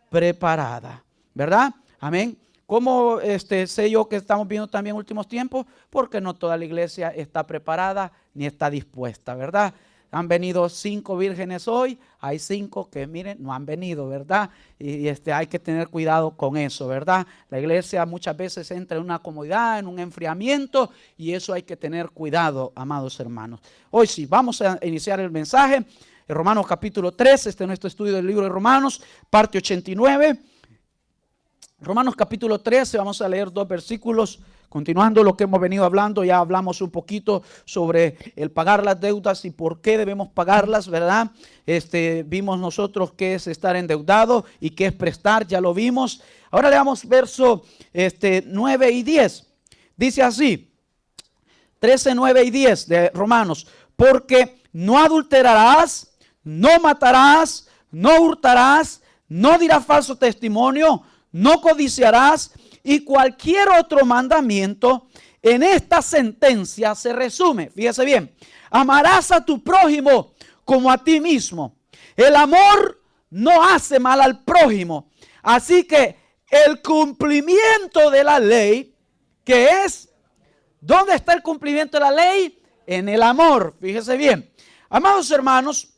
preparada, ¿verdad? Amén. ¿Cómo sé yo que estamos viendo también últimos tiempos? Porque no toda la iglesia está preparada ni está dispuesta, ¿verdad? Han venido 5 vírgenes hoy, hay 5 que miren, no han venido, ¿verdad? Y hay que tener cuidado con eso, ¿verdad? La iglesia muchas veces entra en una comodidad, en un enfriamiento, y eso hay que tener cuidado, amados hermanos. Hoy sí, vamos a iniciar el mensaje. En Romanos capítulo 3, este es nuestro estudio del libro de Romanos, parte 89. Romanos capítulo 13, vamos a leer 2 versículos. Continuando lo que hemos venido hablando, ya hablamos un poquito sobre el pagar las deudas y por qué debemos pagarlas, ¿verdad? Vimos nosotros qué es estar endeudado y qué es prestar, ya lo vimos. Ahora leamos verso 9 y 10. Dice así, 13, 9 y 10 de Romanos. Porque no adulterarás, no matarás, no hurtarás, no dirás falso testimonio, no codiciarás, y cualquier otro mandamiento en esta sentencia se resume. Fíjese bien, amarás a tu prójimo como a ti mismo. El amor no hace mal al prójimo. Así que el cumplimiento de la ley, que es, ¿dónde está el cumplimiento de la ley? En el amor. Fíjese bien. Amados hermanos,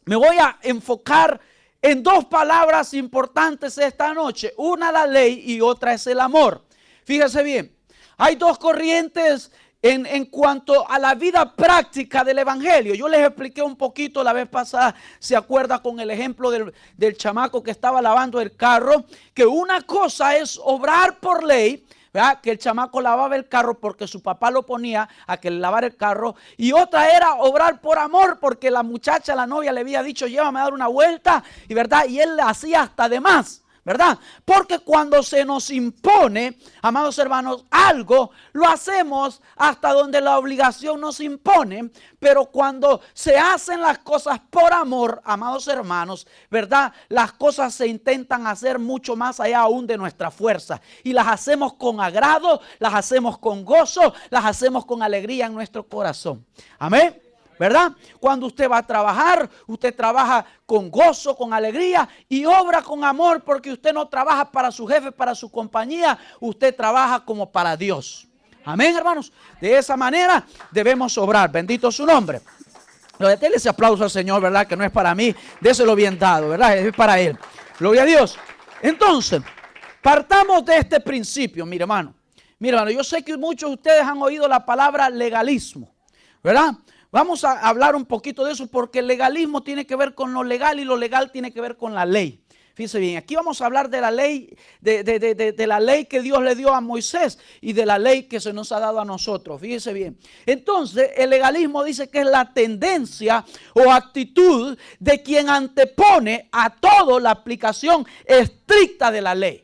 me voy a enfocar en 2 palabras importantes esta noche. Una la ley y otra es el amor. Fíjese bien, hay 2 corrientes en cuanto a la vida práctica del evangelio. Yo les expliqué un poquito la vez pasada, se acuerda con el ejemplo del chamaco que estaba lavando el carro, que una cosa es obrar por ley, ¿verdad? Que el chamaco lavaba el carro porque su papá lo ponía a que le lavara el carro. Y otra era obrar por amor, porque la muchacha, la novia, le había dicho, llévame a dar una vuelta. Y verdad, y él le hacía hasta de más, ¿verdad? Porque cuando se nos impone, amados hermanos, algo, lo hacemos hasta donde la obligación nos impone. Pero cuando se hacen las cosas por amor, amados hermanos, ¿verdad? Las cosas se intentan hacer mucho más allá aún de nuestra fuerza. Y las hacemos con agrado, las hacemos con gozo, las hacemos con alegría en nuestro corazón. Amén. ¿Verdad? Cuando usted va a trabajar, usted trabaja con gozo, con alegría y obra con amor, porque usted no trabaja para su jefe, para su compañía, usted trabaja como para Dios. Amén, hermanos. De esa manera debemos obrar. Bendito su nombre. Denle ese aplauso al Señor, ¿verdad? Que no es para mí, déselo bien dado, ¿verdad? Es para Él. Gloria a Dios. Entonces, partamos de este principio, mire hermano. Mire hermano, yo sé que muchos de ustedes han oído la palabra legalismo, ¿verdad? Vamos a hablar un poquito de eso porque el legalismo tiene que ver con lo legal y lo legal tiene que ver con la ley. Fíjense bien, aquí vamos a hablar de la ley, de la ley que Dios le dio a Moisés y de la ley que se nos ha dado a nosotros. Fíjense bien. Entonces, el legalismo dice que es la tendencia o actitud de quien antepone a todo la aplicación estricta de la ley.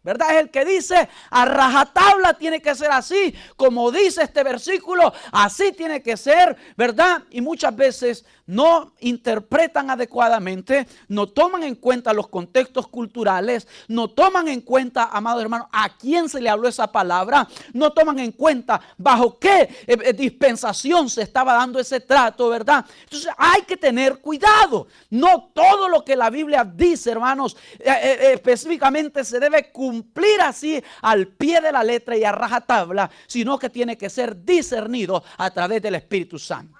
¿Verdad? Es el que dice a rajatabla tiene que ser así, como dice este versículo, así tiene que ser, ¿verdad? Y muchas veces no interpretan adecuadamente, no toman en cuenta los contextos culturales, no toman en cuenta, amados hermanos, a quién se le habló esa palabra, no toman en cuenta bajo qué dispensación se estaba dando ese trato, ¿verdad? Entonces hay que tener cuidado. No todo lo que la Biblia dice, hermanos, específicamente se debe cumplir así al pie de la letra y a rajatabla, sino que tiene que ser discernido a través del Espíritu Santo.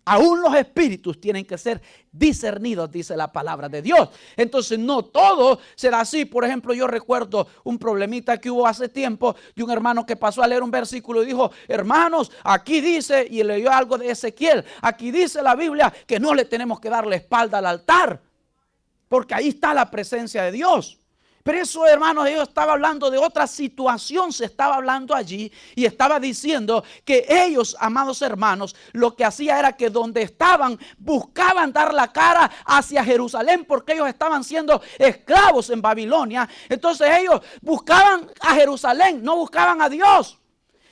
Aún los espíritus tienen que ser discernidos, dice la palabra de Dios. Entonces no todo será así. Por ejemplo, yo recuerdo un problemita que hubo hace tiempo de un hermano que pasó a leer un versículo y dijo, hermanos, aquí dice, y leyó algo de Ezequiel, aquí dice la Biblia que no le tenemos que dar la espalda al altar, porque ahí está la presencia de Dios. Pero eso, hermanos, yo estaba hablando de otra situación, se estaba hablando allí y estaba diciendo que ellos, amados hermanos, lo que hacía era que donde estaban buscaban dar la cara hacia Jerusalén porque ellos estaban siendo esclavos en Babilonia. Entonces ellos buscaban a Jerusalén, no buscaban a Dios.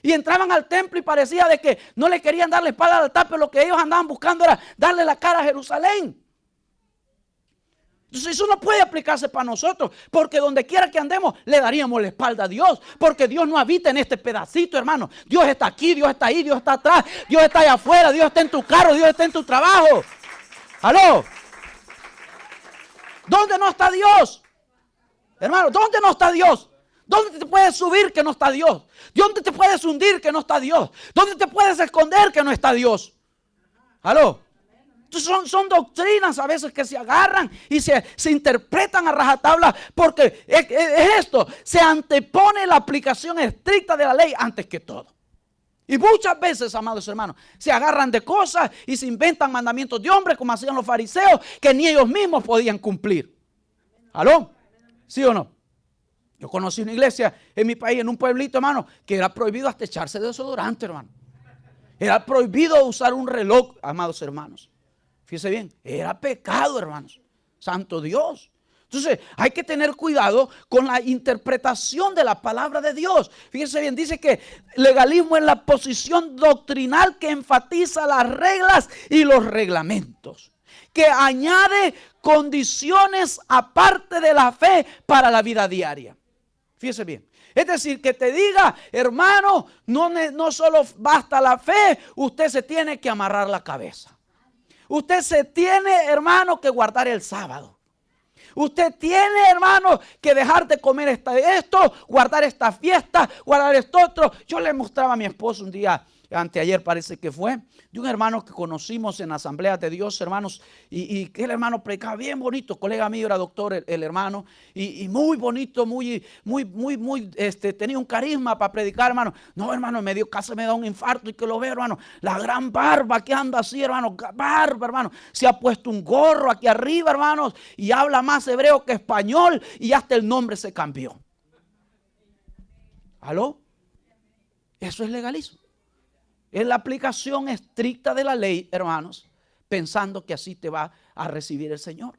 Y entraban al templo y parecía de que no le querían dar la espalda al altar, pero lo que ellos andaban buscando era darle la cara a Jerusalén. Entonces eso no puede aplicarse para nosotros, porque donde quiera que andemos le daríamos la espalda a Dios, porque Dios no habita en este pedacito, hermano. Dios está aquí, Dios está ahí, Dios está atrás, Dios está allá afuera, Dios está en tu carro, Dios está en tu trabajo. ¿Aló? ¿Dónde no está Dios? Hermano, ¿dónde no está Dios? ¿Dónde te puedes subir que no está Dios? ¿Dónde te puedes hundir que no está Dios? ¿Dónde te puedes esconder que no está Dios? ¿Aló? Entonces son doctrinas a veces que se agarran y se interpretan a rajatabla, porque es esto, se antepone la aplicación estricta de la ley antes que todo. Y muchas veces, amados hermanos, se agarran de cosas y se inventan mandamientos de hombres como hacían los fariseos, que ni ellos mismos podían cumplir. ¿Aló? ¿Sí o no? Yo conocí una iglesia en mi país, en un pueblito, hermano, que era prohibido hasta echarse desodorante, hermano. Era prohibido usar un reloj, amados hermanos. Fíjese bien, era pecado, hermanos. Santo Dios. Entonces, hay que tener cuidado con la interpretación de la palabra de Dios. Fíjese bien, dice que legalismo es la posición doctrinal que enfatiza las reglas y los reglamentos, que añade condiciones aparte de la fe para la vida diaria. Fíjese bien. Es decir, que te diga, hermano, no solo basta la fe, usted se tiene que amarrar la cabeza. Usted se tiene, hermano, que guardar el sábado. Usted tiene, hermano, que dejar de comer esto, guardar esta fiesta, guardar esto otro. Yo le mostraba a mi esposo un día, anteayer parece que fue, de un hermano que conocimos en la Asamblea de Dios, hermanos, y que el hermano predicaba bien bonito, colega mío era doctor el hermano, y muy bonito, muy, tenía un carisma para predicar, hermano. No, hermano, casi me da un infarto y que lo veo, hermano, la gran barba que anda así, hermano, barba, hermano, se ha puesto un gorro aquí arriba, hermanos, y habla más hebreo que español, y hasta el nombre se cambió. ¿Aló? Eso es legalismo. Es la aplicación estricta de la ley, hermanos, pensando que así te va a recibir el Señor.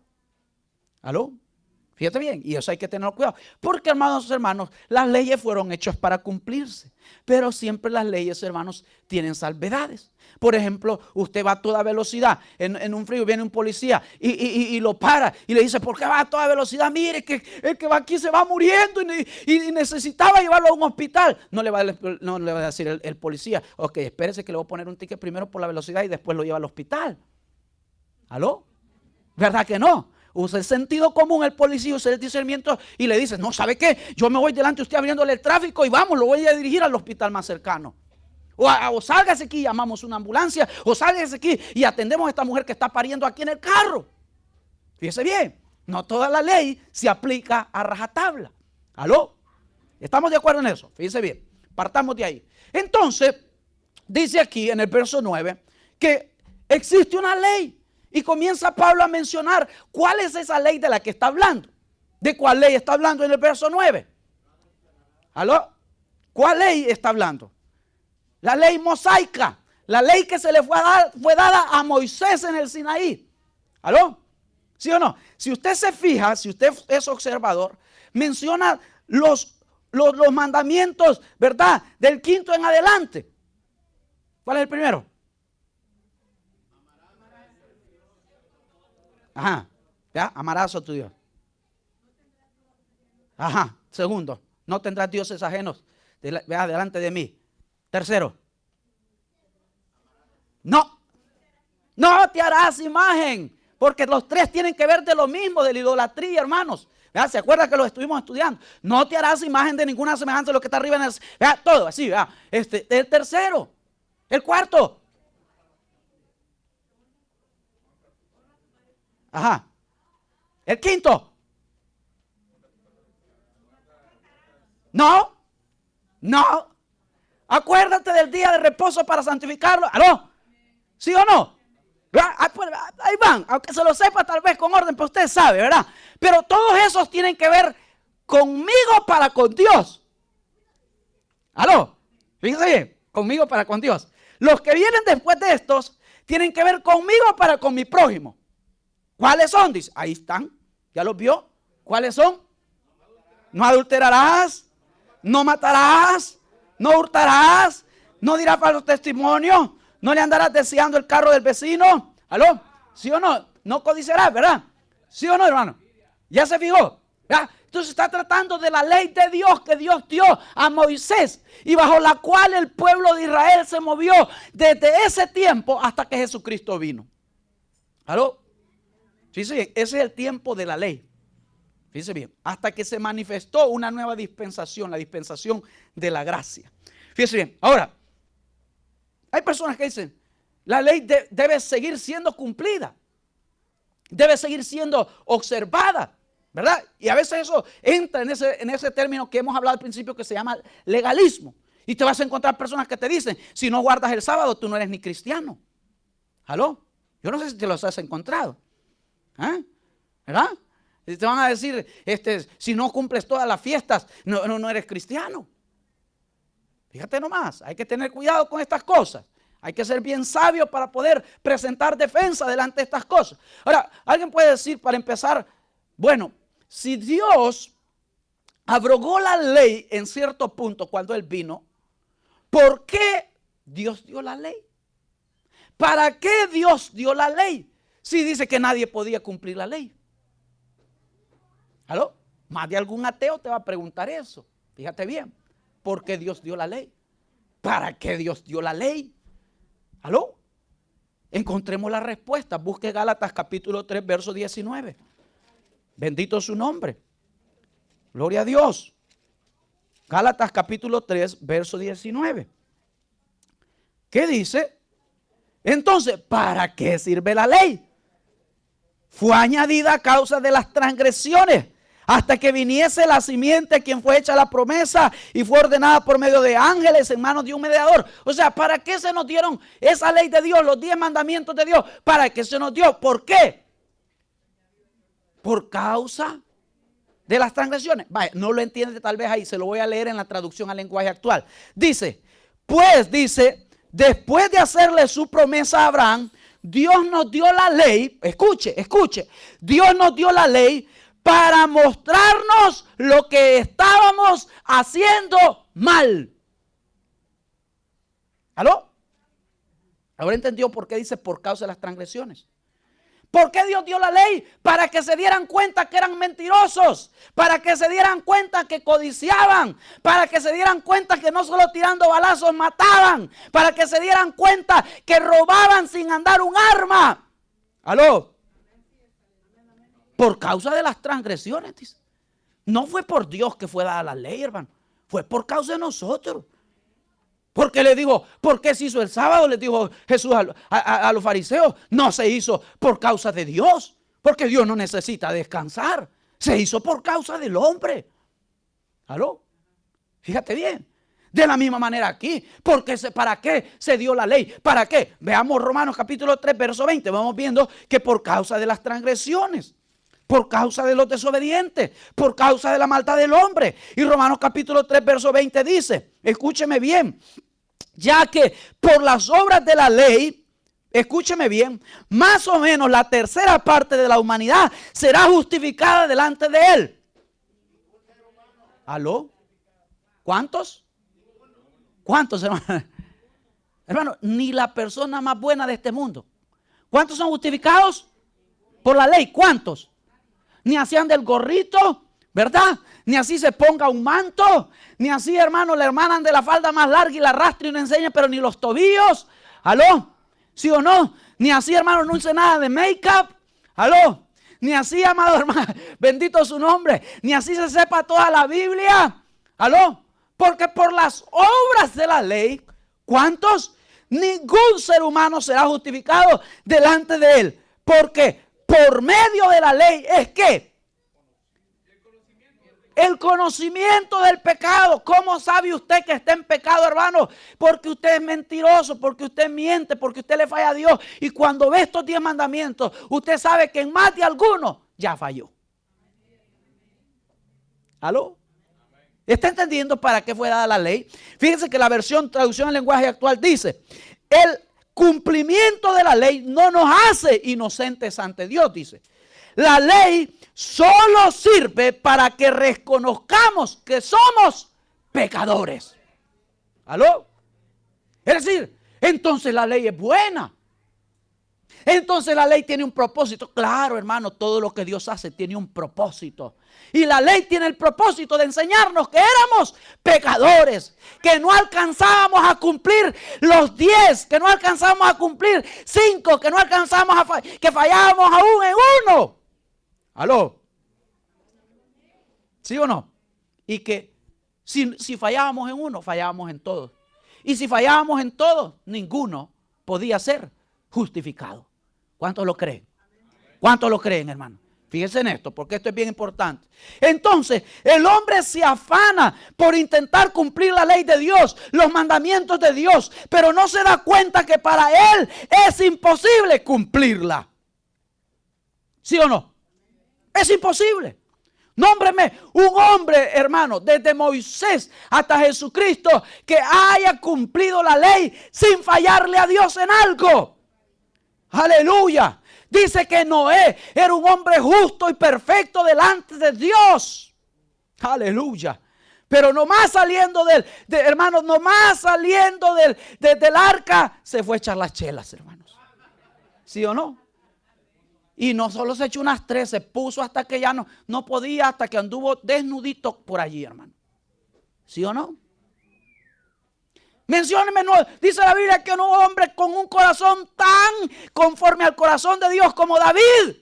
¿Aló? Fíjate bien, y eso hay que tener cuidado. Porque, hermanos, las leyes fueron hechas para cumplirse. Pero siempre las leyes, hermanos, tienen salvedades. Por ejemplo, usted va a toda velocidad en un frío, viene un policía y lo para y le dice, ¿por qué va a toda velocidad? Mire que el que va aquí se va muriendo y necesitaba llevarlo a un hospital. No le va a decir el policía, ok, espérese que le voy a poner un ticket primero por la velocidad y después lo lleva al hospital. ¿Aló? ¿Verdad que no? Usa el sentido común el policía, usa el discernimiento y le dice, no, ¿sabe qué? Yo me voy delante de usted abriéndole el tráfico y vamos, lo voy a dirigir al hospital más cercano. O sálgase aquí y llamamos una ambulancia, o sálgase aquí y atendemos a esta mujer que está pariendo aquí en el carro. Fíjese bien, no toda la ley se aplica a rajatabla. ¿Aló? ¿Estamos de acuerdo en eso? Fíjese bien, partamos de ahí. Entonces, dice aquí en el verso 9 que existe una ley. Y comienza Pablo a mencionar cuál es esa ley de la que está hablando. ¿De cuál ley está hablando en el verso 9? ¿Aló? ¿Cuál ley está hablando? La ley mosaica. La ley que se le fue dada a Moisés en el Sinaí. ¿Aló? ¿Sí o no? Si usted se fija, si usted es observador, menciona los mandamientos, ¿verdad? Del 5º en adelante. ¿Cuál es el primero? Ajá, ya, amarás a tu Dios. Ajá, segundo, no tendrás dioses ajenos delante de mí. Tercero, no te harás imagen, porque los tres tienen que ver de lo mismo, de la idolatría, hermanos. ¿Vea? ¿Se acuerda que lo estuvimos estudiando? No te harás imagen de ninguna semejanza de lo que está arriba en el... Vea, todo así, vea. El tercero, el cuarto. Ajá. El quinto. No. Acuérdate del día de reposo para santificarlo. ¿Aló? ¿Sí o no? Ahí van. Aunque se lo sepa tal vez con orden, pero usted sabe, ¿verdad? Pero todos esos tienen que ver conmigo para con Dios. ¿Aló? Fíjense bien. Conmigo para con Dios. Los que vienen después de estos tienen que ver conmigo para con mi prójimo. ¿Cuáles son? Dice, ahí están. ¿Ya los vio? ¿Cuáles son? No adulterarás, no matarás, no hurtarás, no dirás falso testimonio, no le andarás deseando el carro del vecino. ¿Aló? ¿Sí o no? No codiciarás, ¿verdad? ¿Sí o no, hermano? ¿Ya se fijó? ¿Verdad? Entonces está tratando de la ley de Dios que Dios dio a Moisés y bajo la cual el pueblo de Israel se movió desde ese tiempo hasta que Jesucristo vino. ¿Aló? Sí, ese es el tiempo de la ley. Fíjese bien, hasta que se manifestó una nueva dispensación, la dispensación de la gracia. Fíjese bien, ahora, hay personas que dicen, la ley debe seguir siendo cumplida, debe seguir siendo observada, ¿verdad? Y a veces eso entra en ese término que hemos hablado al principio que se llama legalismo. Y te vas a encontrar personas que te dicen, si no guardas el sábado, tú no eres ni cristiano. ¿Aló? Yo no sé si te los has encontrado. ¿Verdad? Y te van a decir, si no cumples todas las fiestas, no eres cristiano. Fíjate nomás, hay que tener cuidado con estas cosas. Hay que ser bien sabio para poder presentar defensa delante de estas cosas. Ahora, alguien puede decir para empezar, bueno, si Dios abrogó la ley en cierto punto cuando Él vino, ¿por qué Dios dio la ley? ¿Para qué Dios dio la ley? Si dice que nadie podía cumplir la ley. ¿Aló? Más de algún ateo te va a preguntar eso. Fíjate bien. ¿Por qué Dios dio la ley? ¿Para qué Dios dio la ley? ¿Aló? Encontremos la respuesta. Busque Gálatas capítulo 3, verso 19. Bendito su nombre. Gloria a Dios. Gálatas capítulo 3, verso 19. ¿Qué dice? Entonces, ¿para qué sirve la ley? Fue añadida a causa de las transgresiones, hasta que viniese la simiente a quien fue hecha la promesa y fue ordenada por medio de ángeles en manos de un mediador. O sea, ¿para qué se nos dieron esa ley de Dios, los 10 mandamientos de Dios? ¿Para qué se nos dio? ¿Por qué? Por causa de las transgresiones. Vaya, no lo entiende tal vez ahí, se lo voy a leer en la traducción al lenguaje actual. Dice, después de hacerle su promesa a Abraham, Dios nos dio la ley, escuche, Dios nos dio la ley para mostrarnos lo que estábamos haciendo mal. ¿Aló? Ahora entendió por qué dice por causa de las transgresiones. ¿Por qué Dios dio la ley? Para que se dieran cuenta que eran mentirosos, para que se dieran cuenta que codiciaban, para que se dieran cuenta que no solo tirando balazos mataban, para que se dieran cuenta que robaban sin andar un arma. ¿Aló? Por causa de las transgresiones, dice. No fue por Dios que fue dada la ley, hermano. Fue por causa de nosotros. Porque le dijo, ¿por qué se hizo el sábado? Le dijo Jesús a los fariseos. No se hizo por causa de Dios, porque Dios no necesita descansar. Se hizo por causa del hombre. ¿Aló? Fíjate bien. De la misma manera aquí. ¿Para qué se dio la ley? ¿Para qué? Veamos Romanos capítulo 3, verso 20. Vamos viendo que por causa de las transgresiones, por causa de los desobedientes, por causa de la maldad del hombre. Y Romanos capítulo 3, verso 20 dice, escúcheme bien, ya que por las obras de la ley, escúcheme bien, más o menos la tercera parte de la humanidad será justificada delante de Él. ¿Aló? ¿Cuántos? ¿Cuántos, hermano? Hermano, ni la persona más buena de este mundo. ¿Cuántos son justificados? Por la ley, ¿cuántos? Ni así anda el gorrito, ¿verdad? Ni así se ponga un manto, ni así, hermano, le hermanan de la falda más larga y la arrastra y no enseña, pero ni los tobillos. ¿Aló? ¿Sí o no? Ni así, hermano, no use nada de make-up. ¿Aló? Ni así, amado hermano, bendito su nombre, ni así se sepa toda la Biblia. ¿Aló? Porque por las obras de la ley, ¿cuántos? Ningún ser humano será justificado delante de Él. Porque por medio de la ley es que el conocimiento del pecado. ¿Cómo sabe usted que está en pecado, hermano? Porque usted es mentiroso, porque usted miente, porque usted le falla a Dios. Y cuando ve estos 10 mandamientos, usted sabe que en más de alguno ya falló. ¿Aló? ¿Está entendiendo para qué fue dada la ley? Fíjense que la versión traducción al lenguaje actual dice, el cumplimiento de la ley no nos hace inocentes ante Dios, dice. La ley solo sirve para que reconozcamos que somos pecadores. ¿Aló? Es decir, entonces la ley es buena. Entonces la ley tiene un propósito. Claro, hermano, todo lo que Dios hace tiene un propósito. Y la ley tiene el propósito de enseñarnos que éramos pecadores, que no alcanzábamos a cumplir los 10, que no alcanzábamos a cumplir 5, que no alcanzábamos que fallábamos aún en uno. ¿Aló? ¿Sí o no? Y que si fallábamos en uno, fallábamos en todos. Y si fallábamos en todos, ninguno podía ser justificado. ¿Cuántos lo creen? ¿Cuántos lo creen, hermano? Fíjense en esto, porque esto es bien importante. Entonces, el hombre se afana por intentar cumplir la ley de Dios, los mandamientos de Dios, pero no se da cuenta que para él es imposible cumplirla. ¿Sí o no? Es imposible. Nómbreme un hombre, hermano, desde Moisés hasta Jesucristo, que haya cumplido la ley sin fallarle a Dios en algo. Aleluya. Dice que Noé era un hombre justo y perfecto delante de Dios. Aleluya. Pero nomás saliendo hermanos, nomás saliendo del arca, se fue a echar las chelas, hermanos. ¿Sí o no? Y no solo se echó unas 3, se puso hasta que ya no podía, hasta que anduvo desnudito por allí, hermano. ¿Sí o no? Mencióneme, no, dice la Biblia que un hombre con un corazón tan conforme al corazón de Dios como David.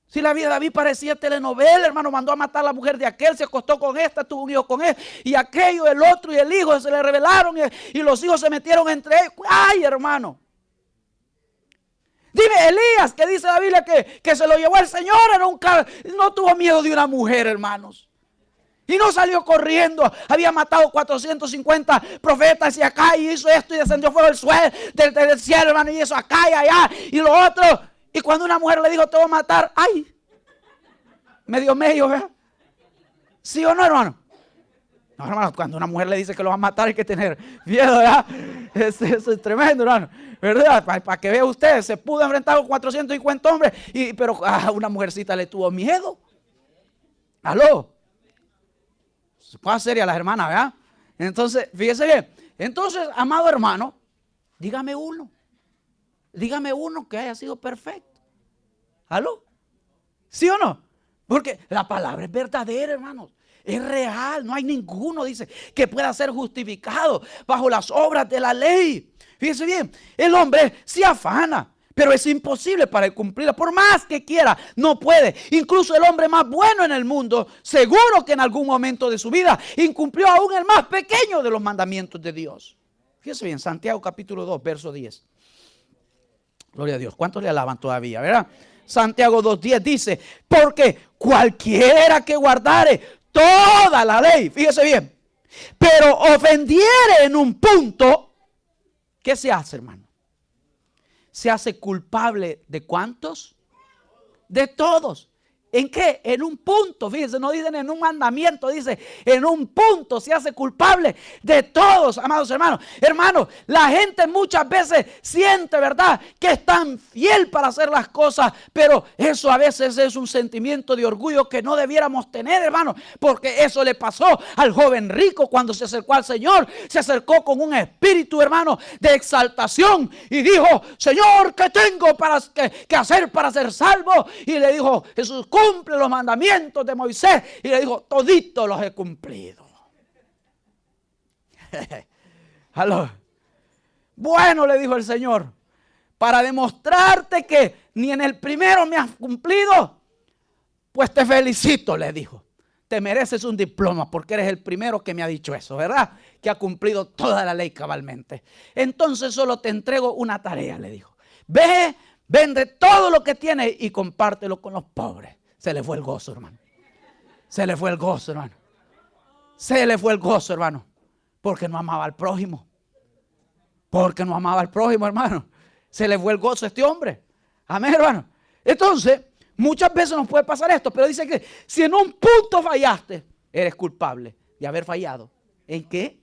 Si la vida de David parecía telenovela, hermano, mandó a matar a la mujer de aquel, se acostó con esta, tuvo un hijo con él, y aquello, el otro y el hijo se le rebelaron y los hijos se metieron entre ellos. ¡Ay, hermano! Dime, Elías, que dice la Biblia que se lo llevó el Señor, no tuvo miedo de una mujer, hermanos. Y no salió corriendo. Había matado 450 profetas y acá y hizo esto y descendió fuego del cielo, hermano, y eso acá y allá y lo otro. Y cuando una mujer le dijo, te voy a matar, ¡ay! Medio, ¿verdad? ¿Sí o no, hermano? No, hermano, cuando una mujer le dice que lo va a matar hay que tener miedo, ¿verdad? Eso es tremendo, hermano. ¿Verdad? Para que vea usted, se pudo enfrentar con 450 hombres, pero a una mujercita le tuvo miedo. ¿Aló? Cosa seria las hermanas, ¿verdad? Entonces, fíjese bien. Entonces, amado hermano, dígame uno que haya sido perfecto. ¿Aló? ¿Sí o no? Porque la palabra es verdadera, hermanos. Es real. No hay ninguno, dice, que pueda ser justificado bajo las obras de la ley. Fíjese bien, el hombre se afana, pero es imposible para él cumplirla. Por más que quiera, no puede. Incluso el hombre más bueno en el mundo, seguro que en algún momento de su vida incumplió aún el más pequeño de los mandamientos de Dios. Fíjese bien, Santiago capítulo 2, verso 10. Gloria a Dios. ¿Cuántos le alaban todavía, verdad? Santiago 2:10 dice, porque cualquiera que guardare toda la ley, fíjese bien, pero ofendiere en un punto, ¿qué se hace, hermano? Se hace culpable ¿de cuántos? De todos. ¿En qué? En un punto, fíjense, no dicen en un mandamiento, dice en un punto se hace culpable de todos, amados hermanos. Hermanos, la gente muchas veces siente, ¿verdad?, que es tan fiel para hacer las cosas, pero eso a veces es un sentimiento de orgullo que no debiéramos tener, hermanos, porque eso le pasó al joven rico cuando se acercó al Señor. Se acercó con un espíritu, hermano, de exaltación y dijo, Señor, ¿qué tengo que hacer para ser salvo? Y le dijo Jesús, cumple los mandamientos de Moisés. Y le dijo, toditos los he cumplido. ¿Aló? Bueno, le dijo el Señor, para demostrarte que ni en el primero me has cumplido, pues te felicito, le dijo. Te mereces un diploma porque eres el primero que me ha dicho eso, ¿verdad? Que ha cumplido toda la ley cabalmente. Entonces solo te entrego una tarea, le dijo. Ve, vende todo lo que tienes y compártelo con los pobres. Se le fue el gozo, hermano. Se le fue el gozo, hermano. Se le fue el gozo, hermano. Porque no amaba al prójimo. Porque no amaba al prójimo, hermano. Se le fue el gozo a este hombre. Amén, hermano. Entonces, muchas veces nos puede pasar esto, pero dice que si en un punto fallaste, eres culpable de haber fallado. ¿En qué?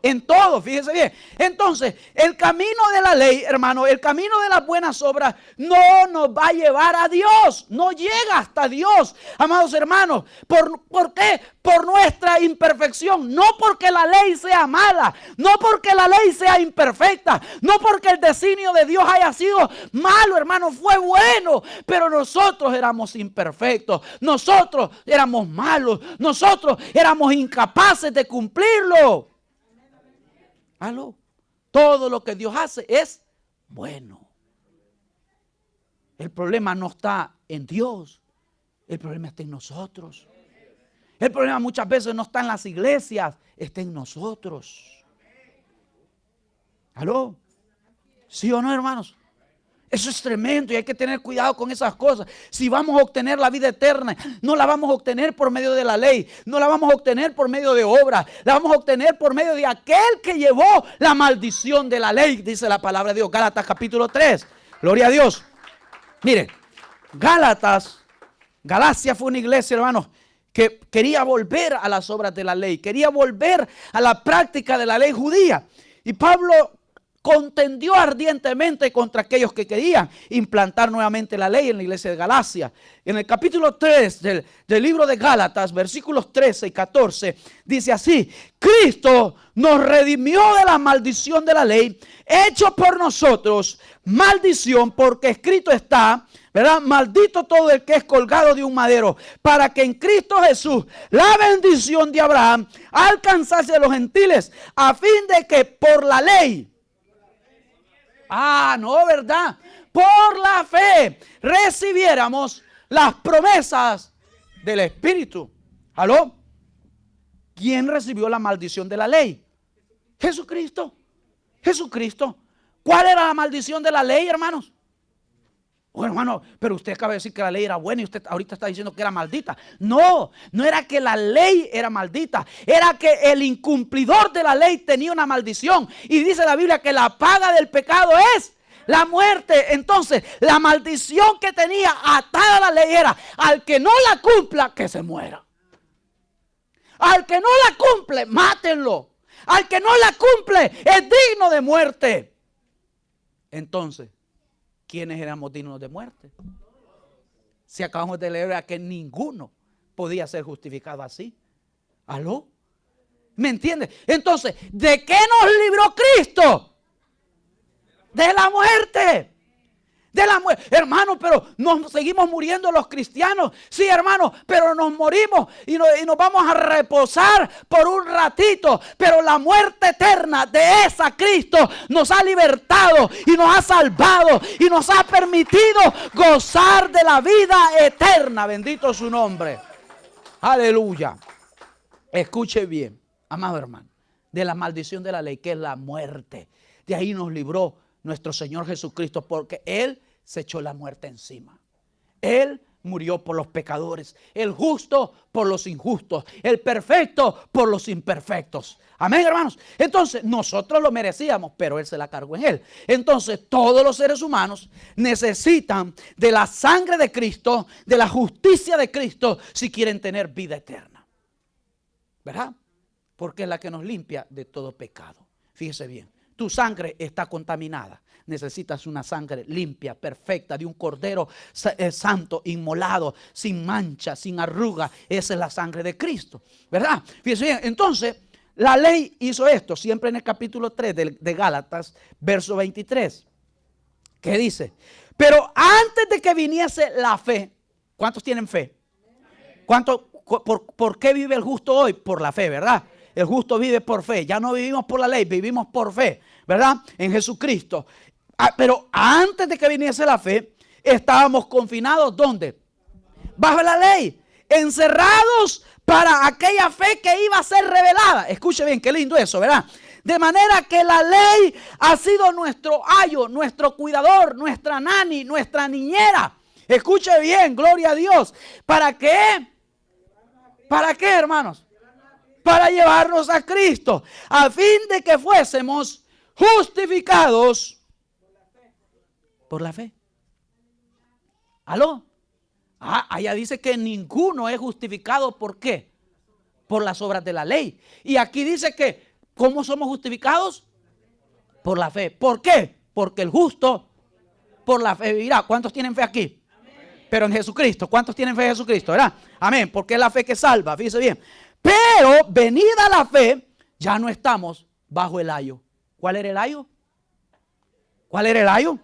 En todo, fíjese bien. Entonces, el camino de la ley, hermano, el camino de las buenas obras no nos va a llevar a Dios. No llega hasta Dios, amados hermanos. ¿Por qué? Por nuestra imperfección. No porque la ley sea mala, no porque la ley sea imperfecta, no porque el designio de Dios haya sido malo, hermano, fue bueno. Pero nosotros éramos imperfectos, nosotros éramos malos, nosotros éramos incapaces de cumplirlo. ¿Aló? Todo lo que Dios hace es bueno. El problema no está en Dios. El problema está en nosotros. El problema muchas veces no está en las iglesias, está en nosotros. ¿Aló? ¿Sí o no, hermanos? Eso es tremendo y hay que tener cuidado con esas cosas. Si vamos a obtener la vida eterna, no la vamos a obtener por medio de la ley, no la vamos a obtener por medio de obras, la vamos a obtener por medio de aquel que llevó la maldición de la ley, dice la palabra de Dios. Gálatas capítulo 3, gloria a Dios. Mire, Galacia fue una iglesia, hermanos, que quería volver a las obras de la ley, quería volver a la práctica de la ley judía. Y Pablo contendió ardientemente contra aquellos que querían implantar nuevamente la ley en la iglesia de Galacia. En el capítulo 3 del libro de Gálatas, versículos 13 y 14, dice así: Cristo nos redimió de la maldición de la ley, hecho por nosotros maldición, porque escrito está, ¿verdad? Maldito todo el que es colgado de un madero, para que en Cristo Jesús la bendición de Abraham alcanzase a los gentiles, a fin de que por la ley, no, ¿verdad? Por la fe recibiéramos las promesas del Espíritu. ¿Aló? ¿Quién recibió la maldición de la ley? Jesucristo. Jesucristo. ¿Cuál era la maldición de la ley, hermanos? Bueno, hermano, pero usted acaba de decir que la ley era buena y usted ahorita está diciendo que era maldita. No, no era que la ley era maldita, era que el incumplidor de la ley tenía una maldición. Y dice la Biblia que la paga del pecado es la muerte. Entonces, la maldición que tenía atada a la ley era: al que no la cumpla, que se muera. Al que no la cumple, mátenlo. Al que no la cumple, es digno de muerte. Entonces, ¿quiénes éramos dignos de muerte? Si acabamos de leer que ninguno podía ser justificado así. ¿Aló? ¿Me entiende? Entonces, ¿de qué nos libró Cristo? De la muerte. De la muerte. Hermano, pero nos seguimos muriendo los cristianos. Sí, hermano, pero nos morimos y nos vamos a reposar por un ratito. Pero la muerte eterna de esa Cristo nos ha libertado y nos ha salvado y nos ha permitido gozar de la vida eterna. Bendito su nombre. Aleluya. Escuche bien, amado hermano, de la maldición de la ley, que es la muerte. De ahí nos libró nuestro Señor Jesucristo, porque Él se echó la muerte encima. Él murió por los pecadores, el justo por los injustos, el perfecto por los imperfectos. Amén, hermanos. Entonces nosotros lo merecíamos, pero Él se la cargó en Él. Entonces todos los seres humanos necesitan de la sangre de Cristo, de la justicia de Cristo, si quieren tener vida eterna. ¿Verdad? Porque es la que nos limpia de todo pecado. Fíjese bien. Tu sangre está contaminada. Necesitas una sangre limpia, perfecta, de un cordero santo, inmolado, sin mancha, sin arruga. Esa es la sangre de Cristo, ¿verdad? Fíjense bien, entonces la ley hizo esto, siempre en el capítulo 3 de Gálatas, verso 23. ¿Qué dice? Pero antes de que viniese la fe, ¿cuántos tienen fe? ¿Por qué vive el justo hoy? Por la fe, ¿verdad? El justo vive por fe. Ya no vivimos por la ley, vivimos por fe, ¿verdad? En Jesucristo. Pero antes de que viniese la fe, estábamos confinados, ¿dónde? Bajo la ley, encerrados para aquella fe que iba a ser revelada. Escuche bien, qué lindo eso, ¿verdad? De manera que la ley ha sido nuestro ayo, nuestro cuidador, nuestra nani, nuestra niñera. Escuche bien, gloria a Dios. ¿Para qué? ¿Para qué, hermanos? Para llevarnos a Cristo, a fin de que fuésemos justificados por la fe. ¿Aló? Allá dice que ninguno es justificado. ¿Por qué? Por las obras de la ley. Y aquí dice que, ¿cómo somos justificados? Por la fe. ¿Por qué? Porque el justo por la fe vivirá. ¿Cuántos tienen fe aquí? Amén. Pero en Jesucristo. ¿Cuántos tienen fe en Jesucristo? ¿Verdad? Amén. Porque es la fe que salva. Fíjese bien. Pero venida la fe, ya no estamos bajo el ayo. ¿Cuál era el ayo? ¿Cuál era el ayo?